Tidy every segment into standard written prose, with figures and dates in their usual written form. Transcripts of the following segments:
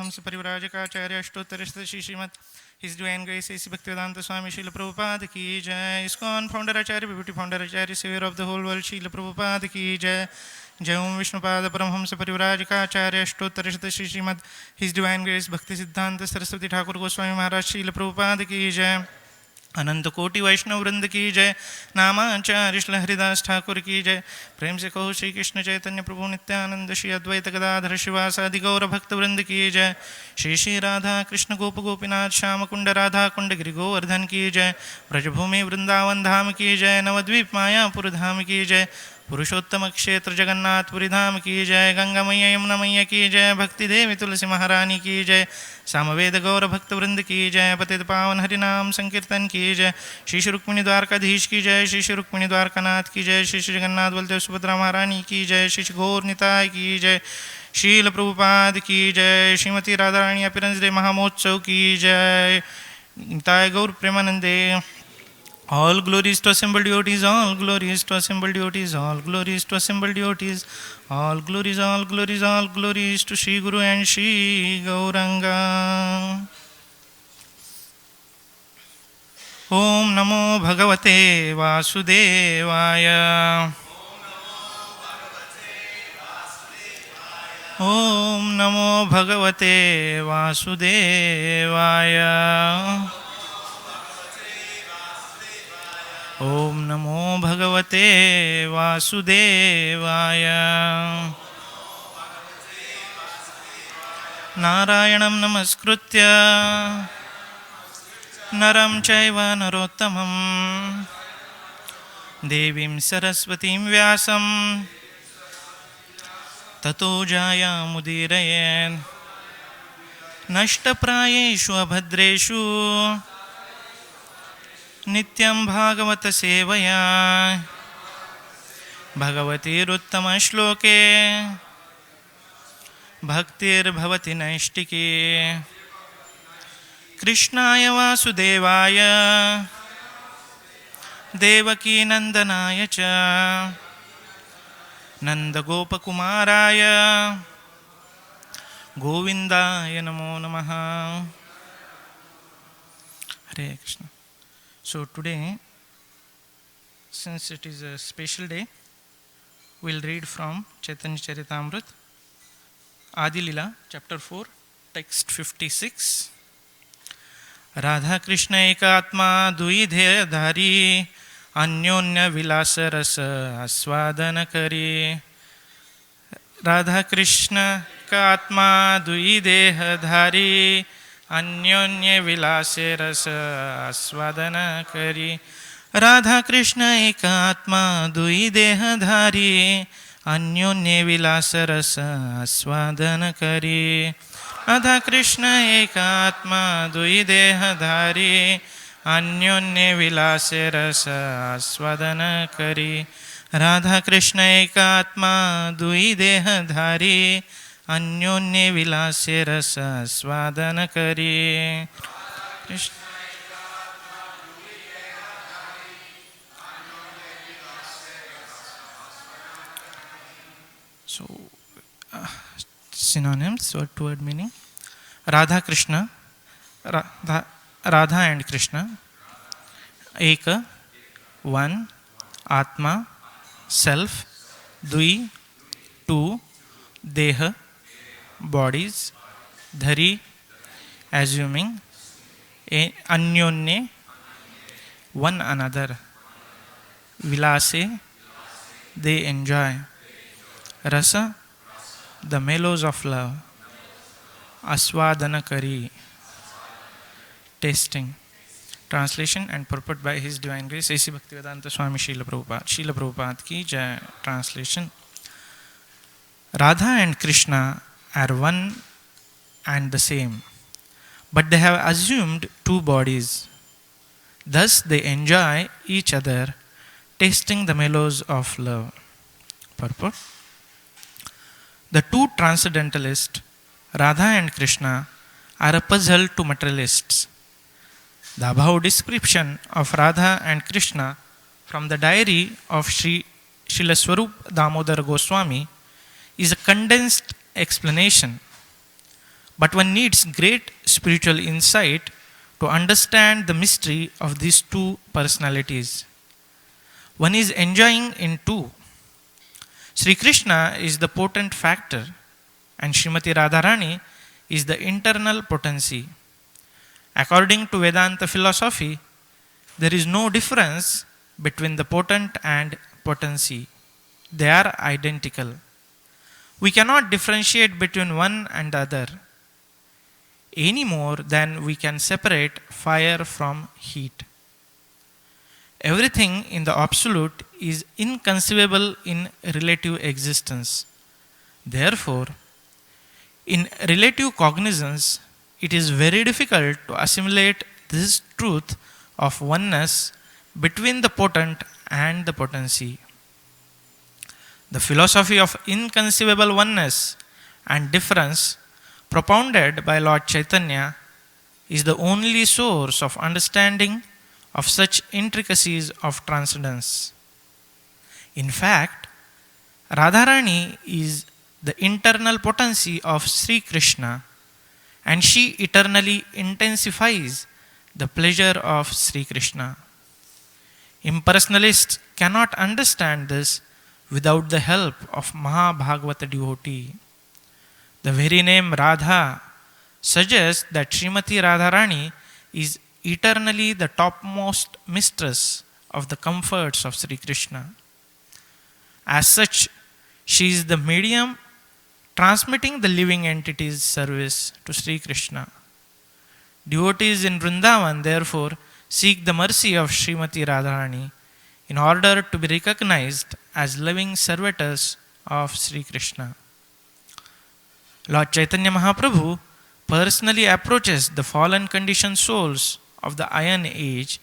Paramahamsa Parivrajakaacharya Ashtottara Shri Srimad His Divine Grace A.C. Bhaktivedanta Swami Srila Prabhupada Ki Jai. ISKCON Founder Acharya, Beauty Founder Acharya, Savior of the whole world Srila Prabhupada Ki Jai. Jai Om Vishnupada Paramahamsa Parivrajakaacharya Ashtottara Shri Srimad His Divine Grace Bhakti Siddhanta Saraswati Thakur Goswami Maharaj Srila Prabhupada Ki Jai. अनंत कोटि वैष्णव वृंद की जय. नामाचार्य श्री हरिदास ठाकुर की जय. प्रेम से कहो श्री कृष्ण चैतन्य प्रभु नित्यानंद श्री अद्वैत गदाधर शिवासादि गौर भक्त वृंद की जय. श्री श्री राधा कृष्ण गोप गोपीनाथ श्याम कुंड राधा कुंड गिरि गोवर्धन की जय. ब्रजभूमि वृंदावन धाम की जय. नवद्वीप मायापुर धाम की जय. पुरुषोत्तम क्षेत्र जगन्नाथपुरी धाम की जय. गंगा मैया यमुना मैया की जय. भक्ति देवी तुलसी महारानी की जय. सामवेद गौर भक्त वृंद की जय. पतित पावन हरिनाम संकीर्तन की जय. श्री श्री रुक्मिणी द्वारकाधीश की जय. श्री श्री रुक्मिणी द्वारकानाथ की जय. श्री श्री जगन्नाथ बलदेव सुभद्रा महारानी की जय. श्री श्री गौर निताय की जय. शील प्रभुपाद की जय. श्रीमती राधा रानी अपीरेंस डे महामहोत्सव की जय. निताय गौर प्रेमानंदे. All glories to assembled devotees, all glories to assembled devotees, all glories to assembled devotees, all glories, all glories, all glories to Shri Guru and Shri Gauranga. Om Namo Bhagavate Vasudevaya. Om Namo Bhagavate Vasudevaya. Om Namo Bhagavate Vasudevaya. Narayanam Namaskritya Naram Chaiva Narottamam Devim Saraswatim Vyasam Tato Jaya Mudirayen Nashtaprayeshu Abhadreshu नित्यं भागवत सेवया भगवतीरुत्तम श्लोके भक्तिर्भवति नैष्टिकी. कृष्णाय वासुदेवाय देवकी नंदनाय च नंदगोपकुमाराय गोविंदाय नमो नमः. हरे Krishna. So today, since it is a special day, we will read from Chaitanya Charitamrita, Adi Lila, chapter 4, text 56. Radha Krishna ekatma duidhe dhari anyonya vilasa rasa aswadana kari. Radha Krishna ekatma duidhe dhari अन्योन्य विलासे रस आस्वादन करी. राधा कृष्ण एक आत्मा दुई देहधारी अन्योन्य विलास रस आस्वादन करी. राधा कृष्ण एक आत्मा दुई देहधारी अन्योन्य विलासे रस आस्वादन करी. राधा कृष्ण एक आत्मा दुई देहधारी अन्योन्य विलासे रस स्वादन करी. So, synonyms, word to word meaning. Radha Krishna, Radha and Krishna. Eka, one, Atma, self, Dui, two, Deha, bodies, dhari, assuming, anyonne, one another, vilase, they enjoy, rasa, the mellows of love, aswadana kari, tasting. Translation and purport by His Divine Grace A.C. Bhaktivedanta Swami Srila Prabhupada. Srila Prabhupada ki Jai. Translation. Radha and Krishna are one and the same, but they have assumed two bodies. Thus they enjoy each other, tasting the mellows of love. Purport. The two transcendentalists, Radha and Krishna, are a puzzle to materialists. The above description of Radha and Krishna from the diary of Srila Swarup Damodar Goswami is a condensed explanation But one needs great spiritual insight to understand the mystery of these two personalities. One is enjoying in two. Sri Krishna is the potent factor, and Srimati Radharani is the internal potency. According to Vedanta philosophy, there is no difference between the potent and potency. They are identical. We cannot differentiate between one and the other any more than we can separate fire from heat. Everything in the absolute is inconceivable in relative existence. Therefore, in relative cognizance, it is very difficult to assimilate this truth of oneness between the potent and the potency. The philosophy of inconceivable oneness and difference propounded by Lord Chaitanya is the only source of understanding of such intricacies of transcendence. In fact, Radharani is the internal potency of Sri Krishna, and she eternally intensifies the pleasure of Sri Krishna. Impersonalists cannot understand this without the help of Mahabhagavata devotee. The very name Radha suggests that Srimati Radharani is eternally the topmost mistress of the comforts of Sri Krishna. As such, she is the medium transmitting the living entity's service to Sri Krishna. Devotees in Vrindavan therefore seek the mercy of Srimati Radharani in order to be recognized as living servitors of Sri Krishna. Lord Chaitanya Mahaprabhu personally approaches the fallen conditioned souls of the Iron Age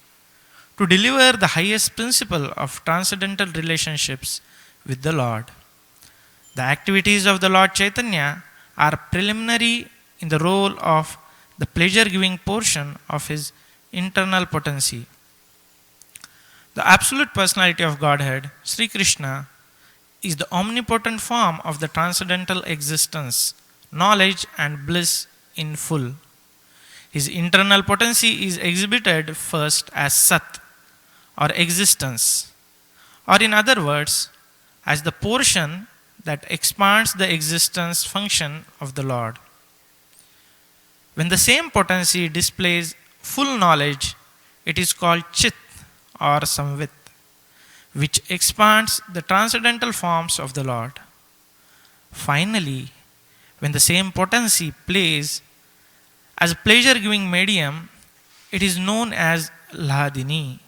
to deliver the highest principle of transcendental relationships with the Lord. The activities of the Lord Chaitanya are preliminary in the role of the pleasure-giving portion of his internal potency. The absolute personality of Godhead, Sri Krishna, is the omnipotent form of the transcendental existence, knowledge and bliss in full. His internal potency is exhibited first as Sat, or existence, or in other words, as the portion that expands the existence function of the Lord. When the same potency displays full knowledge, it is called Chit or Samvit, which expands the transcendental forms of the Lord. Finally, when the same potency plays as a pleasure-giving medium, it is known as Lahadini,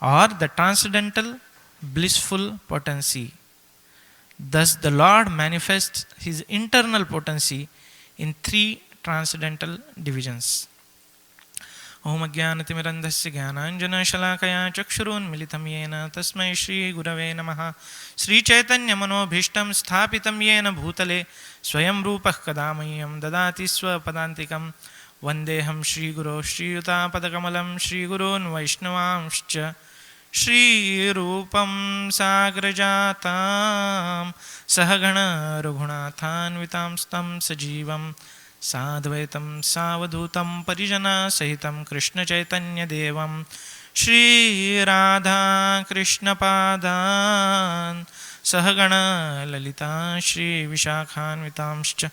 or the transcendental blissful potency. Thus, the Lord manifests his internal potency in three transcendental divisions. Om Ajnanatimirandhasya Jnananjana Shalakaya Chakshurunmilitam Yena Tasmai Shri Gurave Namaha Sri Chaitanya Manobhishtam Sthapitam Yena Bhutale Swayam Rupah Kadamayam Dadati Swapadantikam Vandeham Shri Guru Shri Yuta Padakamalam Shri Gurun Vaishnavamscha Shri Rupam Sagrajatam Sahagana Raghunathan Vitam Stam Sajivam Sadvaitam Savadhutam Parijana Sahitam Krishna Chaitanya Devam Shri Radha Krishna Padan Sahagana Lalita Shri Vishakhan Vitamscha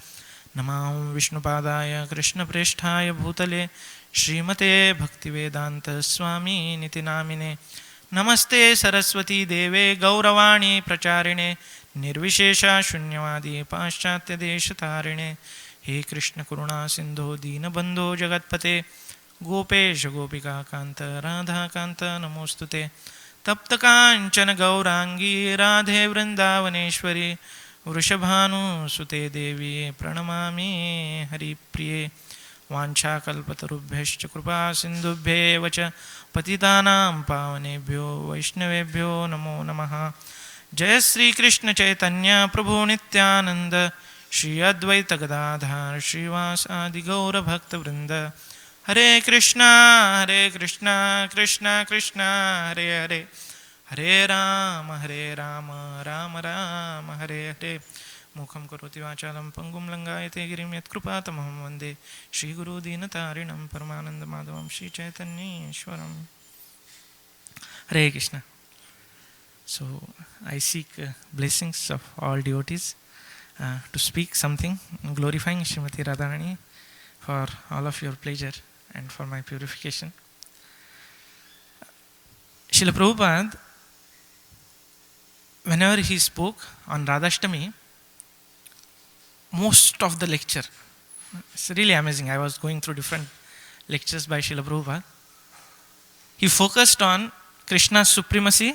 Namam Vishnupadaya Krishna Presthaya Bhutale Srimate Bhaktivedanta Swami Niti Namine Namaste Saraswati Deve Gauravani Pracharine Nirvishesha Shunyavadi Paschatya Deshatarine हे कृष्ण करुणा सिंधो दीनबंधो जगत्पते गोपेश गोपिका कांत राधा कांत नमोस्तुते तप्त कांचन गौरांगी राधे वृंदावनेश्वरी वृषभानुसुते देवी प्रणमामि हरिप्रिये वाञ्छाकल्पतरुभ्यश्च कृपा सिन्धुभ्येव च पतितानां पावनेभ्यो वैष्णवेभ्यो नमो नमः। जय श्री कृष्ण चैतन्य प्रभु नित्यानंद श्री अद्वैत गदाधर श्रीवासादि गौर भक्त वृंद। हरे Krishna Krishna Krishna Hare Hare Hare Ram Ram Ram Hare Hare. Mukham karoti vachalam pangum langayate girim yatkrupatamahm vande Shri Guru Dinatarinam Paramananda Madhavam Shri Chaitanya Ishwaram. Hare Krishna. So I seek blessings of all devotees to speak something glorifying Srimati Radharani for all of your pleasure and for my purification. Srila Prabhupada, whenever he spoke on Radhastami, most of the lecture, it's really amazing. I was going through different lectures by Srila Prabhupada. He focused on Krishna's supremacy,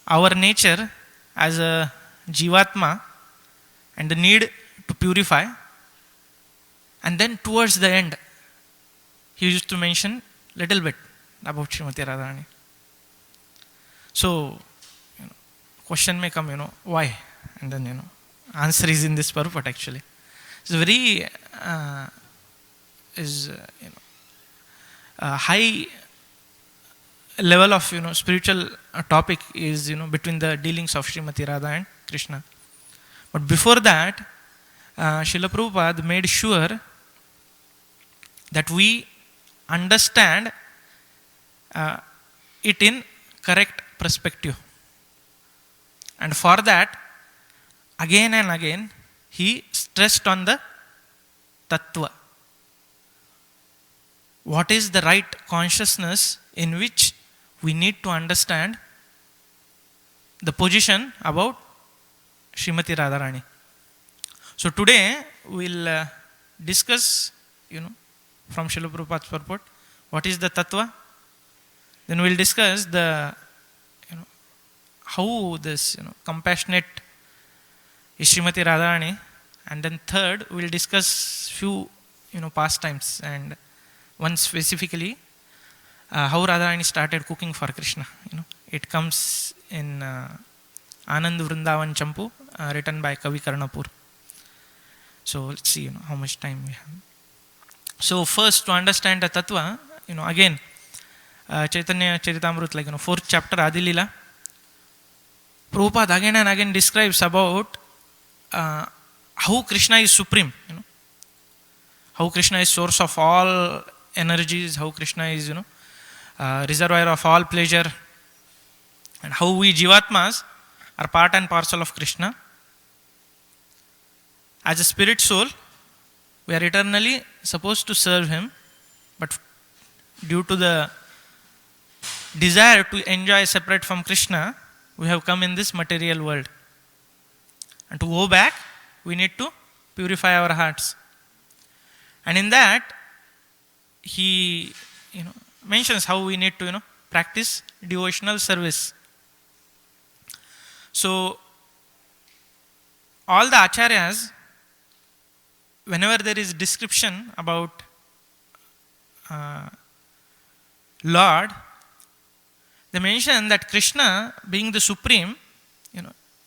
our nature as a Jivatma, and the need to purify. And then towards the end, he used to mention little bit about Srimati Radharani. So, question may come, why? And then, answer is in this purport actually. It's a very high level of spiritual topic is between the dealings of Srimati Radha and Krishna. But before that, Srila Prabhupada made sure that we understand it in correct perspective. And for that, again and again, he stressed on the tattva. What is the right consciousness in which we need to understand the position about Srimati Radharani. So today we'll discuss, from Srila Prabhupada's purport, what is the tattva. Then we'll discuss the, how this, compassionate is Srimati Radharani. And then third, we'll discuss few, pastimes, and one specifically, how Radharani started cooking for Krishna. It comes in Anand Vrindavan Champu, written by Kavi Karnapur. So let's see, how much time we have. So first, to understand the tattva, again, Chaitanya Charitamrut, 4th chapter, Adilila, Prabhupada again and again describes about how Krishna is supreme, how Krishna is source of all energies, how Krishna is, reservoir of all pleasure, and how we Jivatmas are part and parcel of Krishna. As a spirit soul, we are eternally supposed to serve Him, but due to the desire to enjoy separate from Krishna, we have come in this material world. And to go back, we need to purify our hearts. And in that, he mentions how we need to practice devotional service. So all the acharyas, whenever there is description about Lord, they mention that Krishna being the supreme,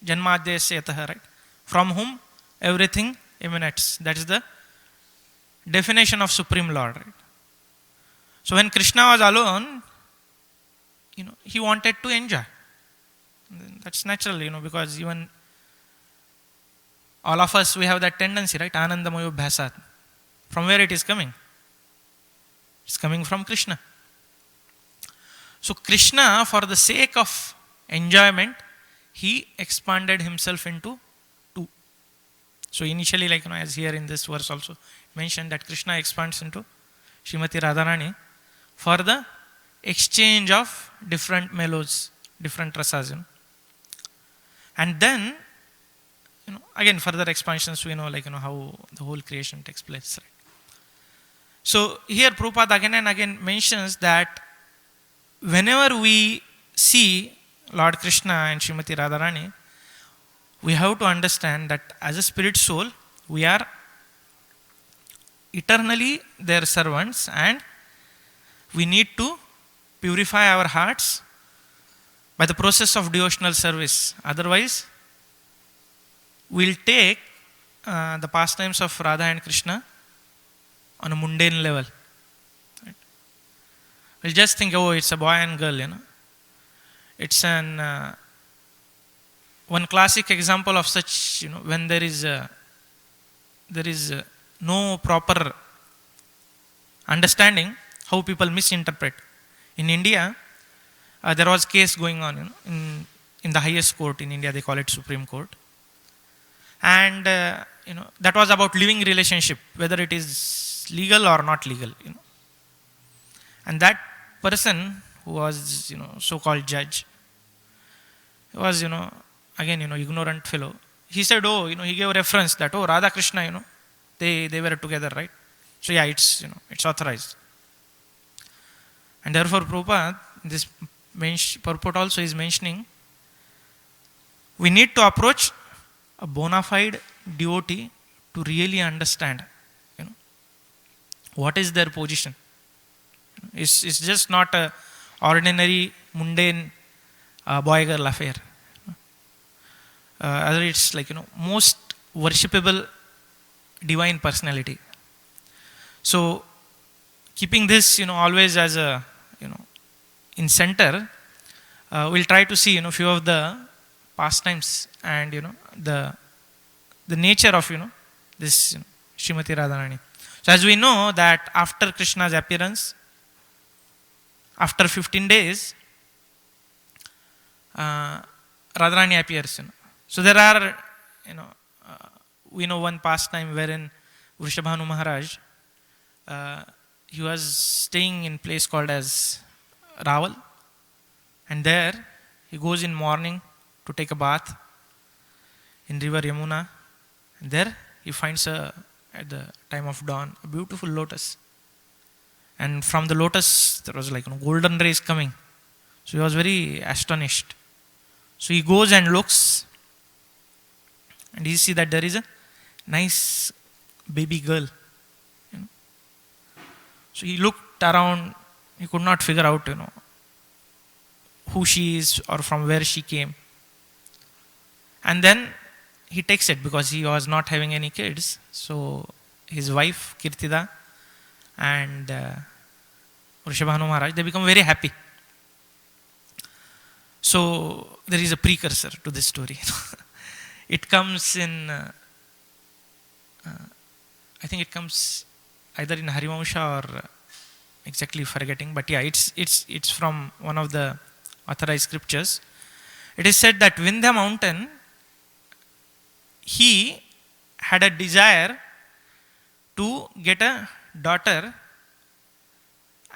Janmadhyasya, right? From whom everything emanates. That is the definition of Supreme Lord, right? So when Krishna was alone, he wanted to enjoy. That's natural, because even all of us, we have that tendency, right? Anandamayo bhasat. From where it is coming? It's coming from Krishna. So Krishna, for the sake of enjoyment, he expanded himself into two. So initially, as here in this verse also mentioned, that Krishna expands into Srimati Radharani for the exchange of different mellows, different rasas. And then, again further expansions, we know how the whole creation takes place, right? So here Prabhupada again and again mentions that whenever we see Lord Krishna and Srimati Radharani, we have to understand that as a spirit soul, we are eternally their servants, and we need to purify our hearts by the process of devotional service. Otherwise, we'll take the pastimes of Radha and Krishna on a mundane level. Right? We'll just think, oh, it's a boy and girl, It's an one classic example of such, when there is no proper understanding, how people misinterpret. In India, there was case going on, in the highest court in India. They call it Supreme Court, and that was about living relationship, whether it is legal or not legal. And that person who was, so-called judge, was, again, ignorant fellow. He said, oh, he gave reference that, oh, Radha Krishna, they were together, right? So yeah, it's authorized. And therefore Prabhupada, this purport also is mentioning, we need to approach a bona fide devotee to really understand, what is their position. It's just not a ordinary mundane boy girl affair. It's like, most worshipable divine personality. So keeping this, always as a, in center, we'll try to see, few of the pastimes and, the nature of, this, Srimati Radharani. So as we know that after Krishna's appearance, after 15 days, Radharani appears. So there are, we know one pastime wherein Vrishabhanu Maharaj, he was staying in place called as Raval, and there he goes in morning to take a bath in river Yamuna, and there he finds at the time of dawn a beautiful lotus, and from the lotus there was like golden rays coming. So he was very astonished. So he goes and looks, and he see that there is a nice baby girl. So he looked around, he could not figure out, who she is or from where she came. And then he takes it, because he was not having any kids. So his wife Kirtida and Vrishabhanu Maharaj, they become very happy. So there is a precursor to this story. It comes in, I think it comes either in Harivamsha or exactly forgetting, but yeah, it's from one of the authorized scriptures. It is said that Vindhya mountain, he had a desire to get a daughter,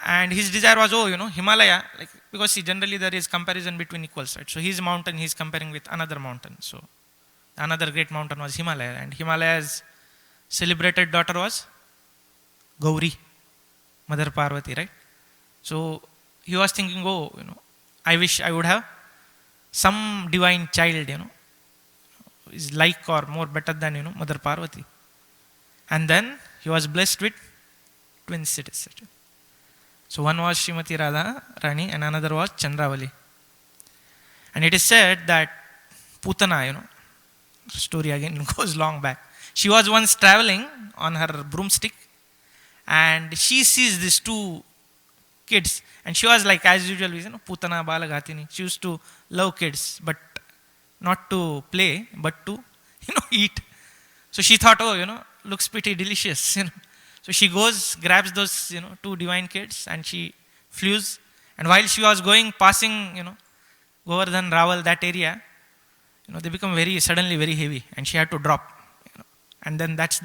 and his desire was, Himalaya, like, because see, generally there is comparison between equals, right? So his mountain he's comparing with another mountain. So another great mountain was Himalaya, and Himalaya's celebrated daughter was Gauri, Mother Parvati, right? So he was thinking, oh, I wish I would have some divine child, is like or more better than, Mother Parvati. And then he was blessed with twins, it is said. So one was Srimati Radha Rani and another was Chandravali. And it is said that Putana, story again goes long back. She was once traveling on her broomstick, and she sees these two kids, and she was like, as usual, Putana Balagatini. She used to love kids, but not to play, but to, eat. So she thought, oh, looks pretty delicious, So she goes, grabs those, two divine kids, and she flews. And while she was going, passing, Govardhan, Raval, that area, they become suddenly very heavy, and she had to drop. And then that's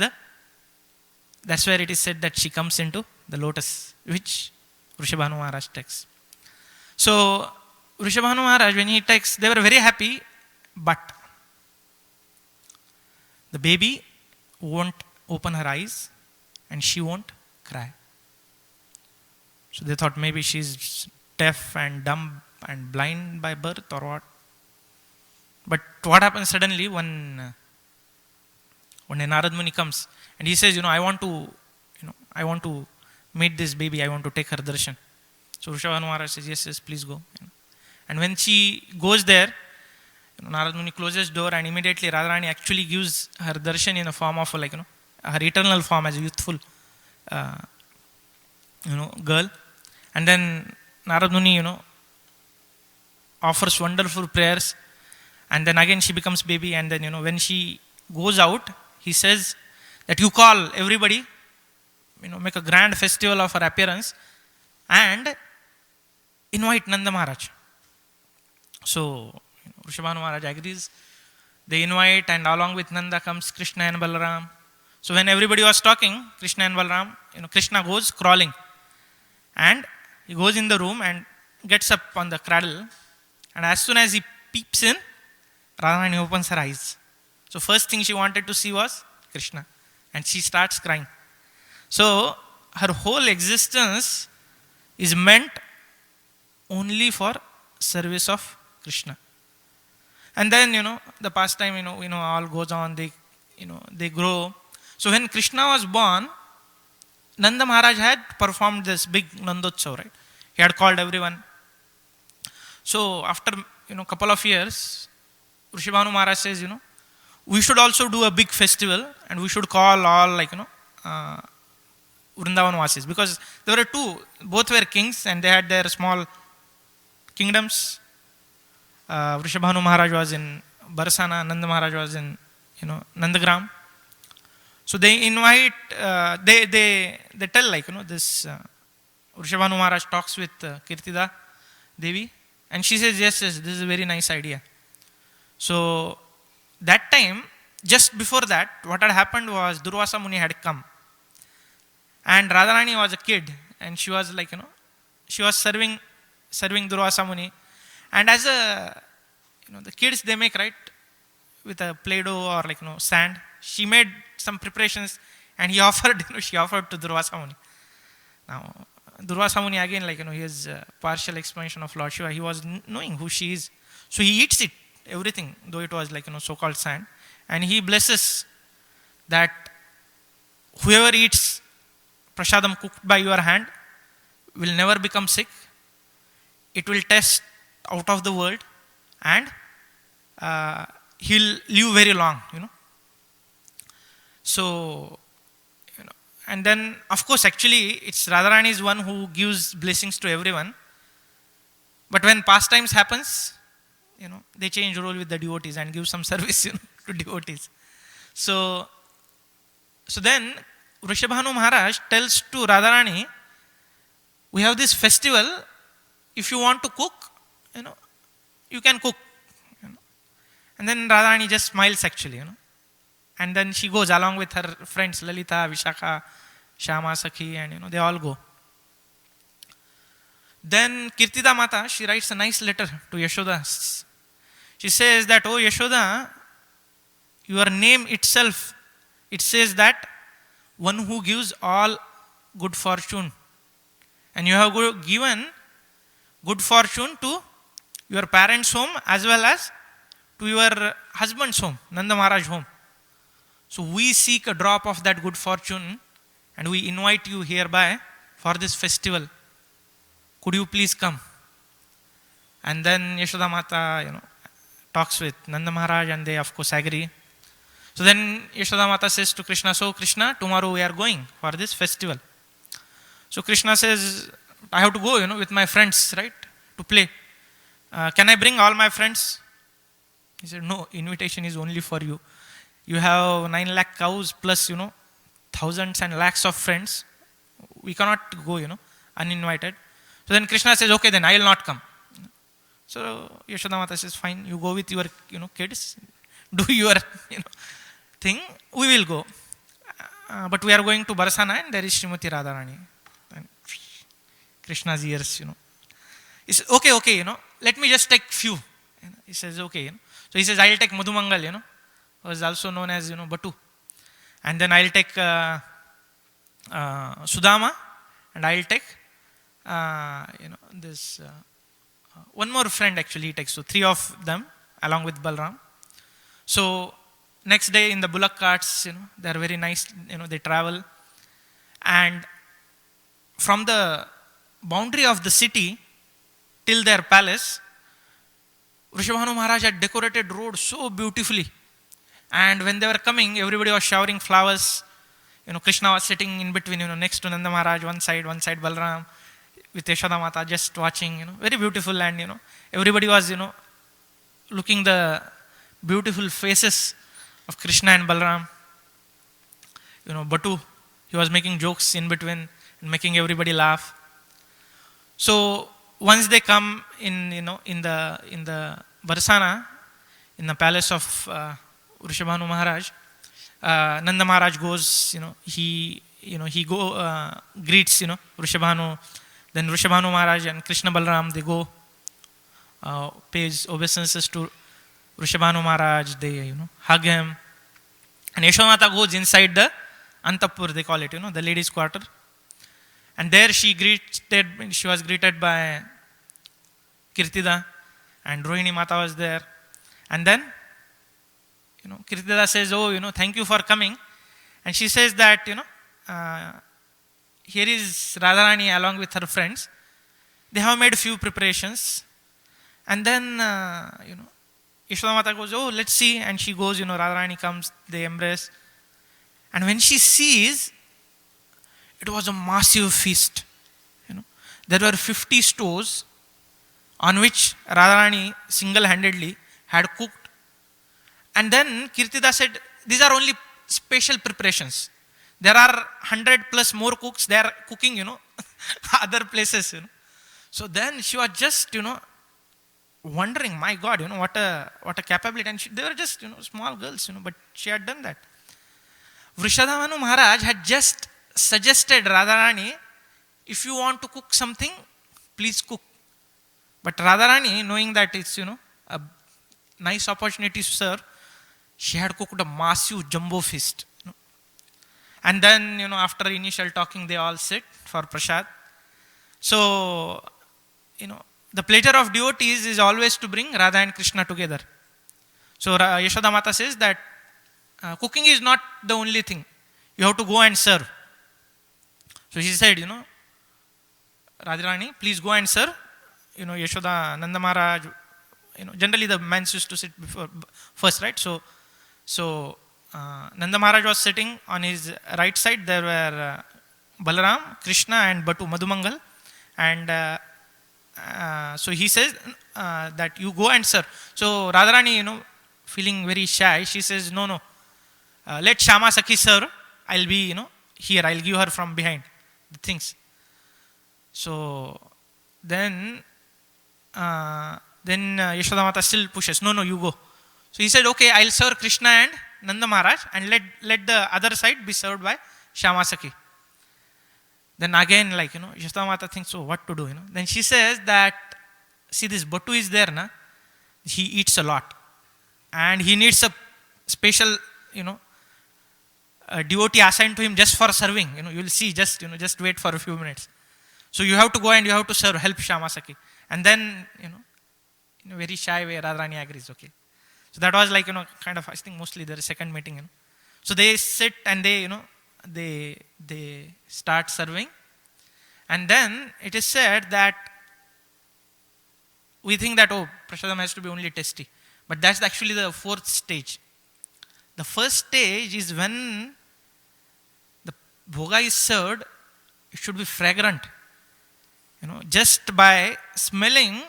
where it is said that she comes into the lotus, which Vrishabhanu Maharaj takes. So Vrishabhanu Maharaj, when he takes, they were very happy, but the baby won't open her eyes and she won't cry. So they thought maybe she's deaf and dumb and blind by birth or what. But what happens suddenly when a Narad Muni comes and he says, I want to meet this baby, I want to take her darshan. So Vrishabhanu Maharaj says, yes, please go. And when she goes there, Narad Muni closes door, and immediately Radharani actually gives her darshan in the form of her eternal form as a youthful girl. And then Narad Muni offers wonderful prayers, And then again she becomes baby, and then, when she goes out, he says that you call everybody, make a grand festival of her appearance, and invite Nanda Maharaj. So, Vrishabhanu Maharaj agrees. They invite, and along with Nanda comes Krishna and Balaram. So when everybody was talking, Krishna and Balaram, Krishna goes crawling. And he goes in the room and gets up on the cradle. And as soon as he peeps in, Radharani opens her eyes. So first thing she wanted to see was Krishna. And she starts crying. So her whole existence is meant only for service of Krishna. And then, the pastime, all goes on, they grow. So when Krishna was born, Nanda Maharaj had performed this big Nandotsav, right? He had called everyone. So after, couple of years, Vrishabhanu Maharaj says, we should also do a big festival, and we should call all, Vrindavan Vasis. Because there were two, both were kings, and they had their small kingdoms. Vrishabhanu Maharaj was in Barsana, Nanda Maharaj was in, Nandagram. So they invite, they tell, this Vrishabhanu Maharaj talks with Kirtida Devi, and she says, yes, this is a very nice idea. So that time, just before that, what had happened was Durvasa Muni had come. And Radharani was a kid, and she was she was serving Durvasa Muni. And as the kids, they make, right, with a Play-Doh or sand. She made some preparations, and she offered to Durvasa Muni. Now, Durvasa Muni again, he has partial expansion of Lord Shiva. He was knowing who she is. So he eats it, everything, though it was so-called sand. And he blesses that whoever eats prasadam cooked by your hand will never become sick. It will test out of the world, and he'll live very long, So, and then, of course, actually, it's Radharani is one who gives blessings to everyone. But when pastimes happens, they change role with the devotees and give some service, to devotees. So then, Vrishabhanu Maharaj tells to Radharani, we have this festival. If you want to cook, you can cook. And then Radharani just smiles actually, And then she goes along with her friends, Lalita, Vishakha, Shama, Sakhi, and they all go. Then Kirtida Mata, she writes a nice letter to Yashoda. She says that, oh Yashoda, your name itself, it says that one who gives all good fortune. And you have given good fortune to your parents' home as well as to your husband's home, Nanda Maharaj home. So we seek a drop of that good fortune, and we invite you hereby for this festival. Could you please come? And then Yashoda Mata, talks with Nanda Maharaj, and they of course agree. So then Yashoda Mata says to Krishna, so Krishna, tomorrow we are going for this festival. So Krishna says, I have to go, with my friends, right, to play. Can I bring all my friends? He said, no, invitation is only for you. You have 9 lakh cows plus, thousands and lakhs of friends. We cannot go, uninvited. So then Krishna says, okay, then I will not come. So Yashoda Mata says, fine, you go with your, kids. Do your, thing. We will go. But we are going to Barsana, and there is Srimati Radharani. And Krishna's ears, He says, okay, let me just take few. He says, okay. So he says, I will take Madhumangal, who is also known as, Batu. And then I will take Sudama, and I will take, this, one more friend actually he takes. So 3 of them, along with Balram. So next day in the bullock carts, they are very nice, they travel. And from the boundary of the city till their palace, Vrishabhanu Maharaj had decorated road so beautifully. And when they were coming, everybody was showering flowers. Krishna was sitting in between, next to Nanda Maharaj, one side Balram, with Yashoda Mata just watching, very beautiful. And, everybody was, looking the beautiful faces of Krishna and Balaram. Batu, he was making jokes in between and making everybody laugh. So once they come in, in the Barsana, in the palace of Vrishabhanu Maharaj, Nanda Maharaj goes, he greets, Vrishabhanu. Then Vrishabhanu Maharaj and Krishna Balaram, they go, pays obeisances to Vrishabhanu Maharaj, they, hug him. And Yashodamata goes inside the Antapur, they call it, the ladies' quarter. And there she was greeted by Kirtida, and Rohini Mata was there. And then, Kirtida says, oh, thank you for coming. And she says that, here is Radharani along with her friends. They have made a few preparations. And then, Yashodamata goes, oh, let's see. And she goes, Radharani comes, they embrace. And when she sees, it was a massive feast. There were 50 stores on which Radharani single-handedly had cooked. And then Kirtida said, these are only special preparations. There are 100 plus more cooks, they are cooking, other places, So then she was just, wondering, my God, what a capability. And they were just, small girls, but she had done that. Vrishabhanu Maharaj had just suggested Radharani, if you want to cook something, please cook. But Radharani, knowing that it's, a nice opportunity to serve, she had cooked a massive jumbo feast. And then, after initial talking, they all sit for prasad. So, the pleasure of devotees is always to bring Radha and Krishna together. So, Yashodamata says that cooking is not the only thing. You have to go and serve. So she said, Radharani, please go and serve. Yashoda, Nanda Maharaj, generally the men used to sit first, right? So Nanda Maharaj was sitting on his right side. There were Balaram, Krishna and Batu, Madhumangal. And so he says that you go and serve. So Radharani, feeling very shy, she says, no, let Shama Sakhi serve. I'll be, here. I'll give her from behind the things. So then Yashodamata still pushes. No, you go. So he said, okay, I'll serve Krishna and Nanda Maharaj and let the other side be served by Shama Sakhi. Then again, Yashodamata thinks, oh, what to do, Then she says that, see, this Batu is there, he eats a lot. And he needs a special, a devotee assigned to him just for serving. You'll see, just wait for a few minutes. So you have to go and you have to serve, help Shama Sakhi. And then, in a very shy way, Radharani agrees, okay. So that was kind of, I think mostly their second meeting, So they sit and they start serving. And then it is said that we think that, oh, prasadam has to be only tasty. But that's actually the fourth stage. The first stage is when the bhoga is served, it should be fragrant. Just by smelling,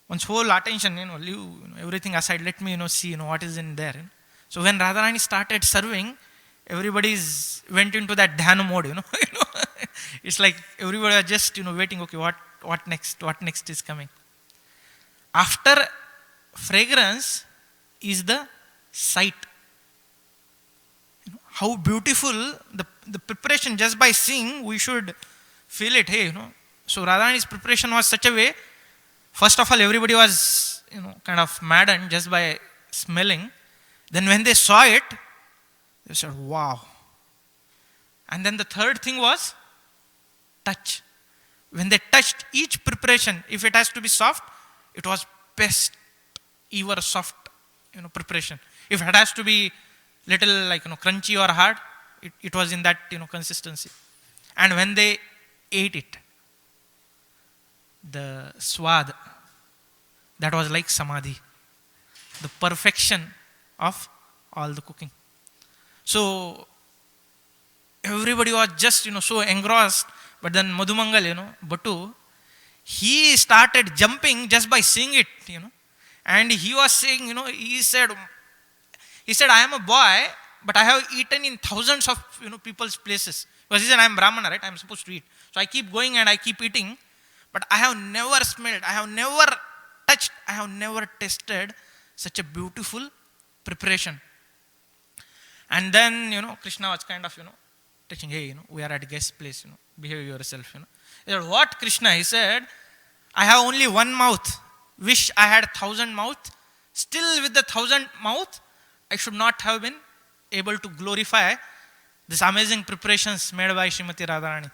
one's whole attention, leave everything aside, let me, see, what is in there. So when Radharani started serving, everybody went into that dhyana mode, It's like everybody was just, waiting, okay, what next? What next is coming? After fragrance is the sight. How beautiful the preparation, just by seeing, we should feel it, hey, So Radharani's preparation was such a way, first of all, everybody was, kind of maddened just by smelling. Then when they saw it, they said, wow. And then the third thing was touch. When they touched each preparation, if it has to be soft, it was best ever soft, preparation. If it has to be little crunchy or hard, it was in that, consistency. And when they ate it, the swad, that was like samadhi, the perfection of all the cooking. So everybody was just, so engrossed. But then Madhumangal, Batu, he started jumping just by seeing it, And he was saying, he said, I am a boy, but I have eaten in thousands of, people's places. Because he said, I am Brahmana, right? I am supposed to eat. So I keep going and I keep eating, but I have never smelled, I have never touched, I have never tasted such a beautiful preparation. And then, Krishna was kind of, touching, hey, we are at guest place, behave yourself, He said, what, Krishna? He said, I have only one mouth. Wish I had 1,000 mouth. Still with the 1,000 mouth, I should not have been able to glorify this amazing preparations made by Srimati Radharani.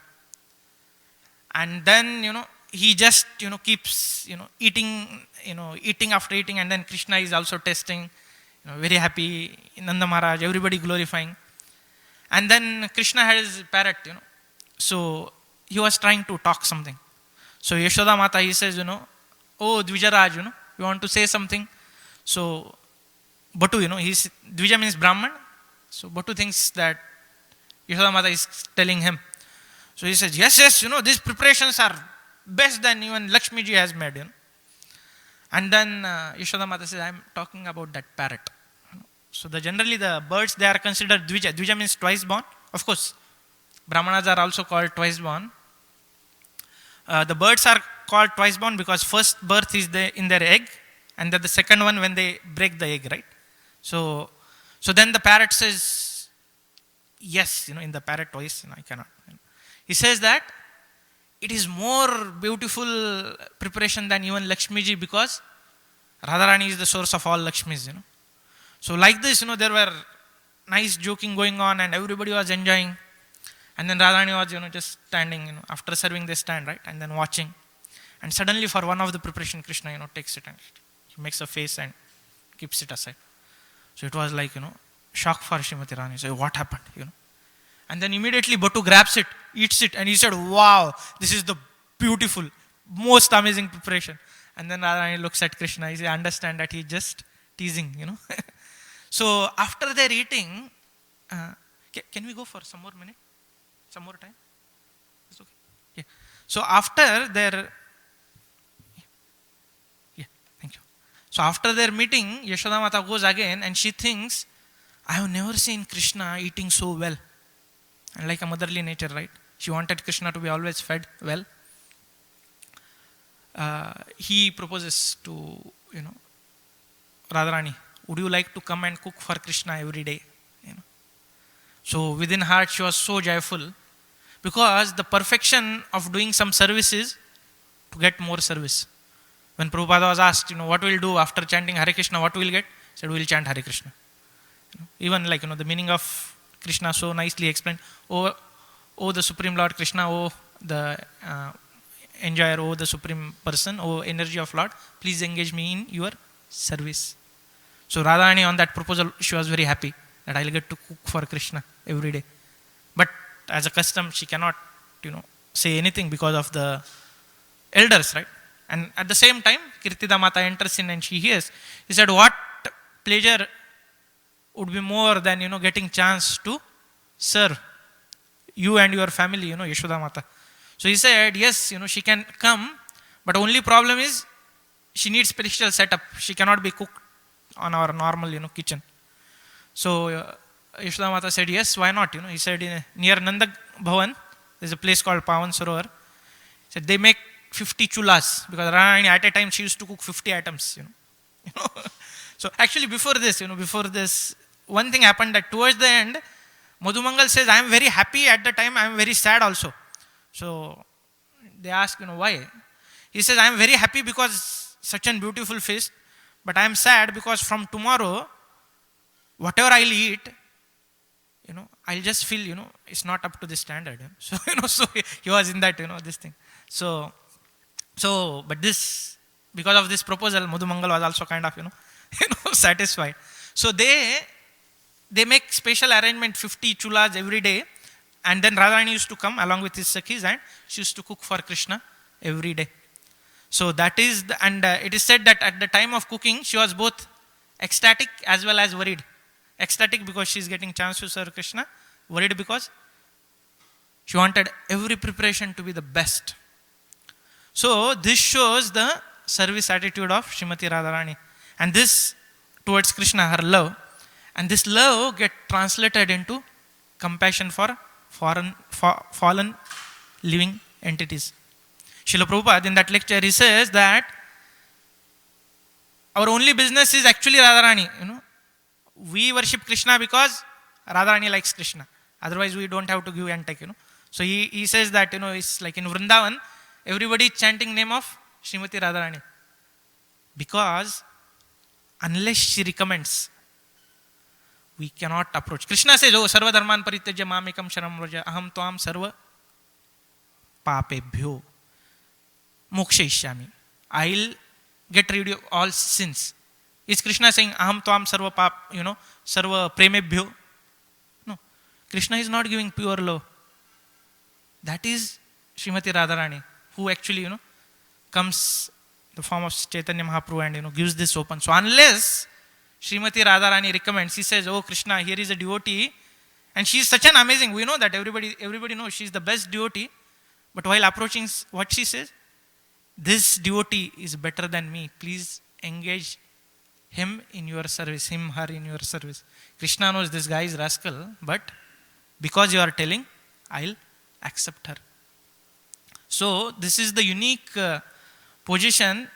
And then, he just, keeps, eating after eating, and then Krishna is also tasting, very happy, Nanda Maharaj, everybody glorifying. And then Krishna had his parrot, so he was trying to talk something. So Yashoda Mata, he says, oh, Dvijaraj, you want to say something? So Batu, Dvija means Brahman. So Batu thinks that Yashoda Mata is telling him. So he says, yes, these preparations are best than even Lakshmi ji has made, And then Yashoda Mata says, I am talking about that parrot. So generally the birds, they are considered Dvija. Dvija means twice born. Of course, Brahmanas are also called twice born. The birds are called twice born because first birth is in their egg, and then the second one when they break the egg, right? So then the parrot says, yes, in the parrot voice, I cannot. He says that it is more beautiful preparation than even Lakshmi ji because Radharani is the source of all Lakshmis, So like this, there were nice joking going on and everybody was enjoying. And then Radharani was, just standing, after serving they stand, right? And then watching. And suddenly for one of the preparation, Krishna, takes it and he makes a face and keeps it aside. So it was like, shock for Srimati Radharani. So what happened, And then immediately Batu grabs it, eats it, and he said, wow, this is the beautiful, most amazing preparation. And then Radharani looks at Krishna, he says, I understand that he's just teasing, So after their eating, can we go for some more minute? Some more time? It's okay. Yeah. So after their, thank you. So after their meeting, Yashoda Mata goes again and she thinks, I have never seen Krishna eating so well. And like a motherly nature, right? She wanted Krishna to be always fed well. He proposes to, Radharani, would you like to come and cook for Krishna every day? So within her, she was so joyful because the perfection of doing some service is to get more service. When Prabhupada was asked, what will do after chanting Hare Krishna, what will get? He said, we will chant Hare Krishna. Even like, the meaning of Krishna so nicely explained. Oh, the Supreme Lord Krishna, oh, the enjoyer, oh, the Supreme Person, oh, energy of Lord, please engage me in your service. So Radharani on that proposal, she was very happy that I'll get to cook for Krishna every day. But as a custom, she cannot, say anything because of the elders, right? And at the same time, Kirtida Mata enters in and she hears. He said, what pleasure would be more than, getting chance to serve you and your family, Yashoda Mata. So he said, yes, she can come, but only problem is she needs special setup. She cannot be cooked on our normal, kitchen. So Yashoda Mata said, yes, why not? He said, near Nanda Bhavan, there's a place called Pavan Sarovar. He said, they make 50 chulas because Radharani at a time she used to cook 50 items, So actually before this, one thing happened that towards the end, Madhumangal says, I am very happy at the time, I am very sad also. So they ask, why? He says, I am very happy because such a beautiful feast, but I am sad because from tomorrow, whatever I'll eat, I'll just feel, it's not up to the standard. So, so he was in that, this thing. But this, because of this proposal, Madhumangal was also kind of, satisfied. So they make special arrangement, 50 chulas every day. And then Radharani used to come along with his Sakhis and she used to cook for Krishna every day. So that is, it is said that at the time of cooking, she was both ecstatic as well as worried. Ecstatic because she is getting chance to serve Krishna. Worried because she wanted every preparation to be the best. So this shows the service attitude of Srimati Radharani. And this towards Krishna, her love, and this love get translated into compassion for fallen living entities. Srila Prabhupada in that lecture, he says that our only business is actually Radharani. We worship Krishna because Radharani likes Krishna. Otherwise, we don't have to give and take. So he says that it's like in Vrindavan, everybody chanting name of Srimati Radharani, because unless she recommends, we cannot approach. Krishna says, "Oh, sarva dharman parityaja mamekam sharanam vraja, aham tvam sarva papebhyo mokshayishyami." I'll get rid of all sins. Is Krishna saying, "Aham tvam sarva sarva premebhyo"? No. Krishna is not giving pure love. That is Srimati Radharani, who actually, comes in the form of Chaitanya Mahaprabhu and, gives this open. So unless Srimati Radharani recommends, he says, "Oh Krishna, here is a devotee," and she is such an amazing, we know that everybody knows she is the best devotee, but while approaching, what she says, "This devotee is better than me, please engage him in your service, him, her in your service." Krishna knows this guy is rascal, but because you are telling, I'll accept her. So this is the unique position,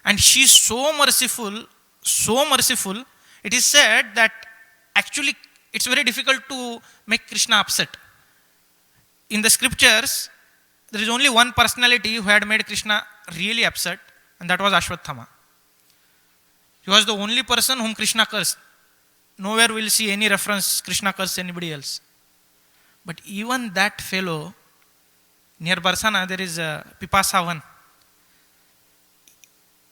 and she is so merciful, it is said that actually it's very difficult to make Krishna upset. In the scriptures, there is only one personality who had made Krishna really upset, and that was Ashwatthama. He was the only person whom Krishna cursed. Nowhere will see any reference Krishna cursed anybody else. But even that fellow, near Barsana, there is a Pipasa one.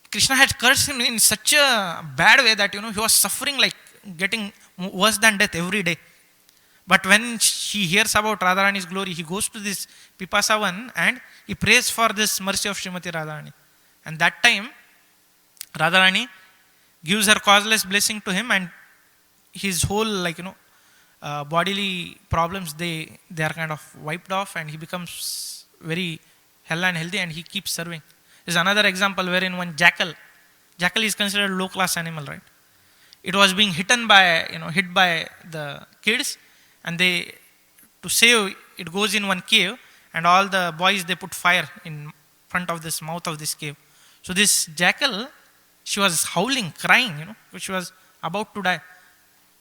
Krishna had cursed him in such a bad way that, he was suffering, like getting worse than death every day. But when he hears about Radharani's glory, he goes to this Pipasa one and he prays for this mercy of Srimati Radharani. And that time, Radharani gives her causeless blessing to him, and his whole, bodily problems, they are kind of wiped off, and he becomes very hell and healthy, and he keeps serving. There's another example wherein one jackal is considered a low class animal, right? It was being hit by the kids, and to save, it goes in one cave, and all the boys, they put fire in front of this mouth of this cave. So this jackal, she was howling, crying, she was about to die.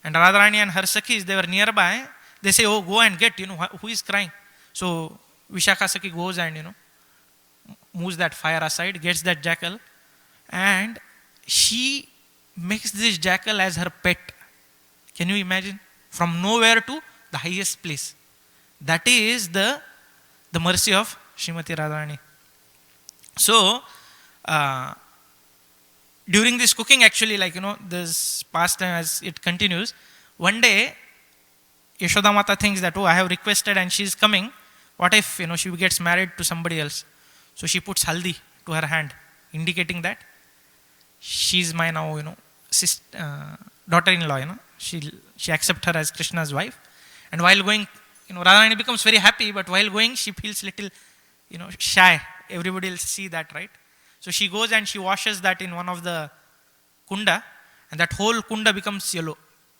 And Radharani and her Sakhis, they were nearby. They say, "Oh, go and get, who is crying?" So Vishakha Sakhi goes and, moves that fire aside, gets that jackal, and she makes this jackal as her pet. Can you imagine? From nowhere to the highest place. That is the mercy of Srimati Radharani. So, during this cooking, actually, this pastime as it continues, one day, Yashoda Mata thinks that, "Oh, I have requested and she is coming. What if, she gets married to somebody else?" So she puts haldi to her hand, indicating that she is my now, daughter-in-law, She accepts her as Krishna's wife. And while going, Radharani becomes very happy, but while going, she feels little, shy. Everybody will see that, right? So she goes and she washes that in one of the kunda, and that whole kunda becomes yellow.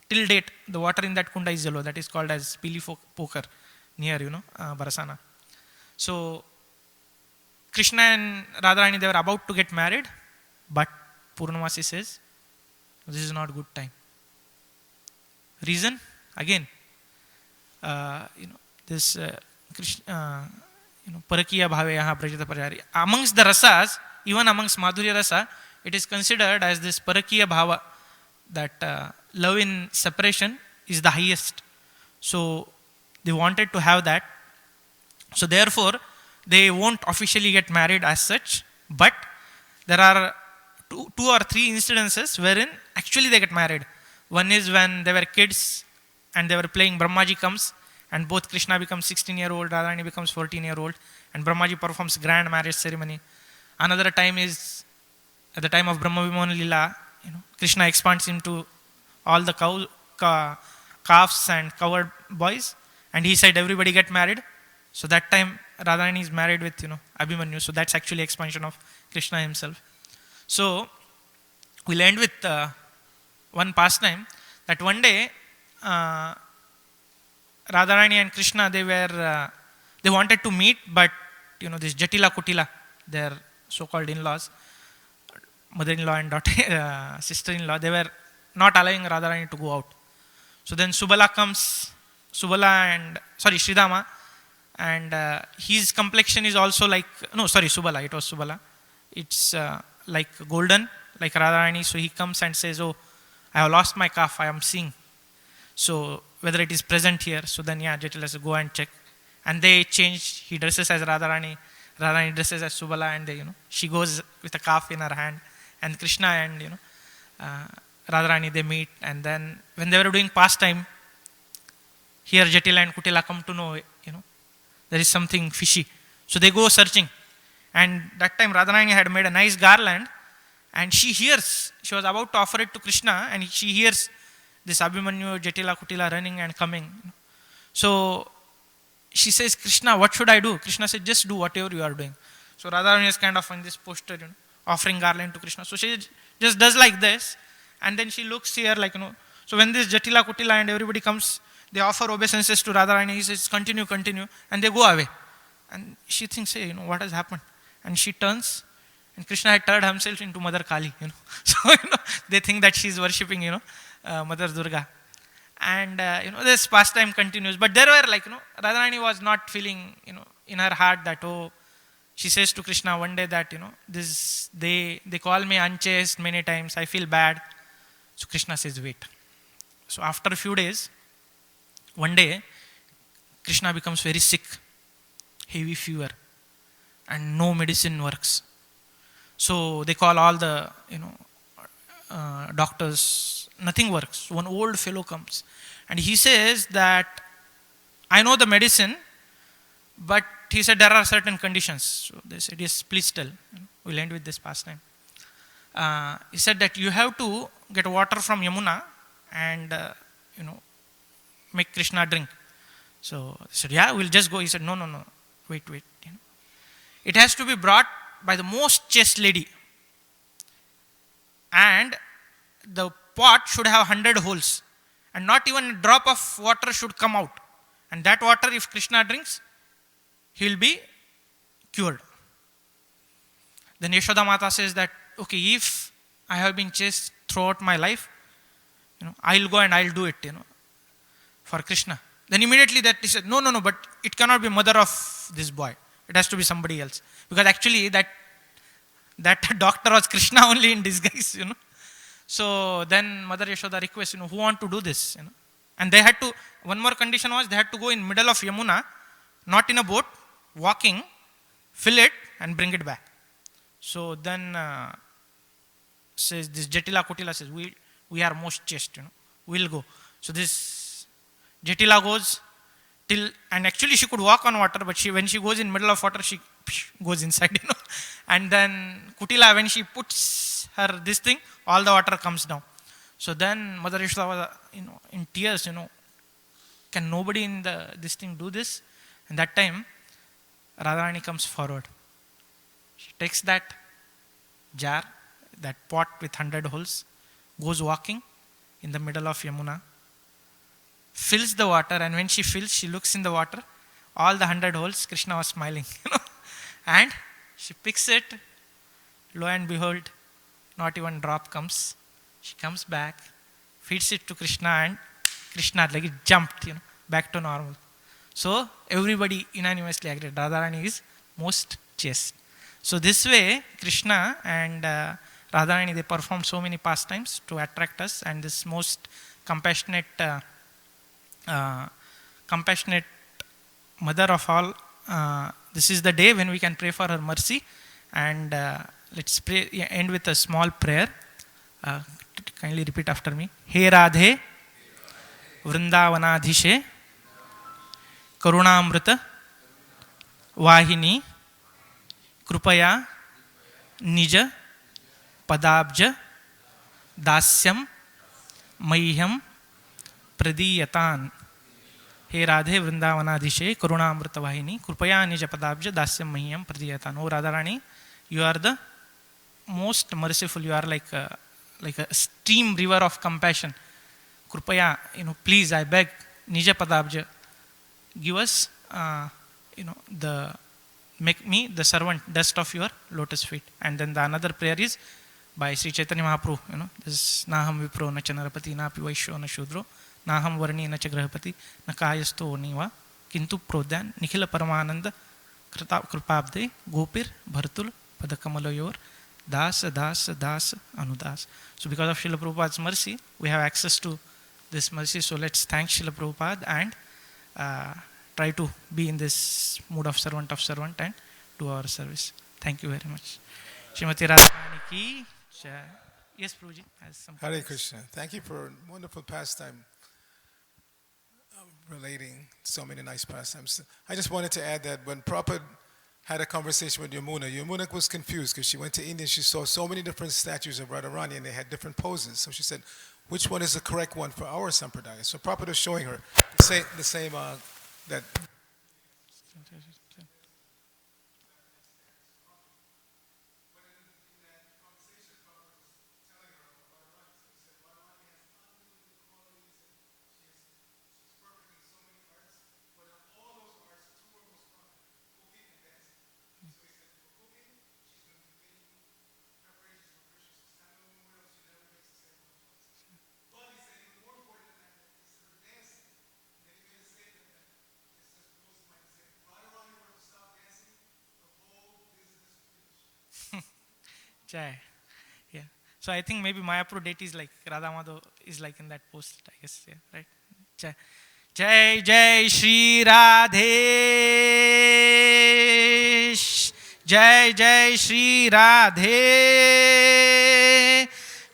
Till date, the water in that kunda is yellow. That is called as Pili Poker near, Barasana. So Krishna and Radharani, they were about to get married, but Purnamasi says, "This is not good time." Reason? Again, this Krishna, Parakiya bhave yaha prajita parjari. Amongst the rasas, even amongst Madhurya rasa, it is considered as this Parakiya bhava, that love in separation is the highest. So they wanted to have that. So therefore, they won't officially get married as such, but there are two or three incidences wherein actually they get married. One is when they were kids and they were playing, Brahmaji comes and both Krishna becomes 16-year-old, Radharani becomes 14-year-old, and Brahmaji performs grand marriage ceremony. Another time is at the time of Brahma Vimana Lila, Krishna expands into all the calves and covered boys, and he said everybody get married. So that time Radharani is married with Abhimanyu. So that's actually expansion of Krishna himself. So we'll end with one pastime, that one day Radharani and Krishna, they wanted to meet, but this Jatila Kutila, their so-called in-laws, mother-in-law and daughter, sister-in-law, they were not allowing Radharani to go out. So then Subala comes, Sridhama, and his complexion is also like, Subala, it was Subala. It's like golden, like Radharani. So he comes and says, oh, I have lost my calf, I am seeing. So whether it is present here. So then, Jatila says, go and check. And they change, he dresses as Radharani, Radharani dresses as Subala, and she goes with a calf in her hand. And Krishna and Radharani, they meet, and then when they were doing pastime, here Jatila and Kutila come to know, there is something fishy. So they go searching. And that time Radharani had made a nice garland, and she hears, she was about to offer it to Krishna, and she hears this Abhimanyu, Jatila, Kutila running and coming. So she says, Krishna, what should I do? Krishna said, just do whatever you are doing. So Radharani is kind of on this posture, offering garland to Krishna. So she just does like this, and then she looks here like, so when this Jatila, Kutila and everybody comes, they offer obeisances to Radharani. He says, continue, and they go away. And she thinks, hey, what has happened? And she turns, and Krishna had turned himself into Mother Kali, So, they think that she's worshipping, Mother Durga. And, this pastime continues. But there were Radharani was not feeling, in her heart that, oh, she says to Krishna one day that, they call me unchaste many times, I feel bad. So Krishna says, wait. So after a few days, one day, Krishna becomes very sick, heavy fever, and no medicine works. So they call all the, doctors, nothing works. One old fellow comes, and he says that, I know the medicine, but he said there are certain conditions. So they said, yes, please tell. We'll end with this pastime. He said that you have to get water from Yamuna and, make Krishna drink. So they said, yeah, we'll just go. He said, no, wait. It has to be brought by the most chaste lady. And the pot should have 100 holes. And not even a drop of water should come out. And that water, if Krishna drinks, he will be cured. Then Yashoda Mata says that, okay, if I have been chaste throughout my life, I'll go and I'll do it, for Krishna. Then immediately that he said, no, but it cannot be mother of this boy. It has to be somebody else. Because actually that doctor was Krishna only in disguise, So then Mother Yashoda requests, who want to do this, And they had to, one more condition was they had to go in middle of Yamuna, not in a boat, walking, fill it and bring it back. So then says this Jatila Kutila says, we are most chaste, we'll go. So this Jatila goes till, and actually she could walk on water, but when she goes in middle of water, she goes inside, And then Kutila, when she puts her this thing, all the water comes down. So then Mother Yashoda was, in tears, can nobody in this thing do this? And that time, Radharani comes forward. She takes that jar, that pot with 100 holes, goes walking in the middle of Yamuna, fills the water, and when she fills, she looks in the water, all the 100 holes, Krishna was smiling, And she picks it, lo and behold, not even drop comes. She comes back, feeds it to Krishna, and Krishna like it jumped, back to normal. So everybody unanimously agreed, Radharani is most chaste. So this way, Krishna and Radharani, they perform so many pastimes to attract us, and this most compassionate mother of all, this is the day when we can pray for her mercy. And let's pray, end with a small prayer. Kindly repeat after me. He Radhe Vrindavanadhishe Karunamrita Vahini Krupaya Nija Padabja Dasyam Mayham Pradiyatan. He Radhe Vrindavanadhishe Karunamrita Vahini Krupaya Nija Padabja Dasyam Mayham Pradiyatan. Oh Radharani, you are the most merciful. You are like like a stream river of compassion. Krupaya, please, I beg, Nija Padabja, give us, make me the servant, dust of your lotus feet. And then the another prayer is by Sri Chaitanya Mahaprabhu, this Naham Vipro, Nacha Narapati, Napi Vaishyo, Na Shudro, Naham Varni, Nacha Grahapati, Nakayasto Niva, Kintu Prodhan, Nikhila Paramananda, Krupabde, Gopir, Bhartul, Padakamalayor, Das, Das, Das, Anudas. So because of Srila Prabhupada's mercy, we have access to this mercy. So let's thank Srila Prabhupada and try to be in this mood of servant and do our service. Thank you very much. Srimati Radhastami ki jai. Yes, Prabhuji has some. Hare Krishna. Thank you for a wonderful pastime, relating so many nice pastimes. I just wanted to add that when Prabhupada had a conversation with Yamuna was confused because she went to India and she saw so many different statues of Radharani and they had different poses. So she said, which one is the correct one for our Sampradaya? So Prabhupada is showing her the same that. Jai. Yeah. So I think maybe Mayapur deity is like Radha Madhav is like in that post, I guess. Yeah, right? Jai. Jai Jai Shri Radhe. Jai Jai Shri Radhe.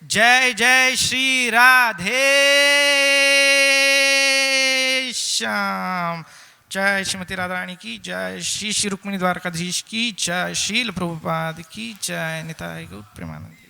Jai Jai Shri Radhe. Sham. जय श्रीमती राधारानी की जय, श्री श्री रुक्मिणी द्वारकाधीश की जय, शील प्रभुपाद की जय, निताय गौर प्रेमानंद।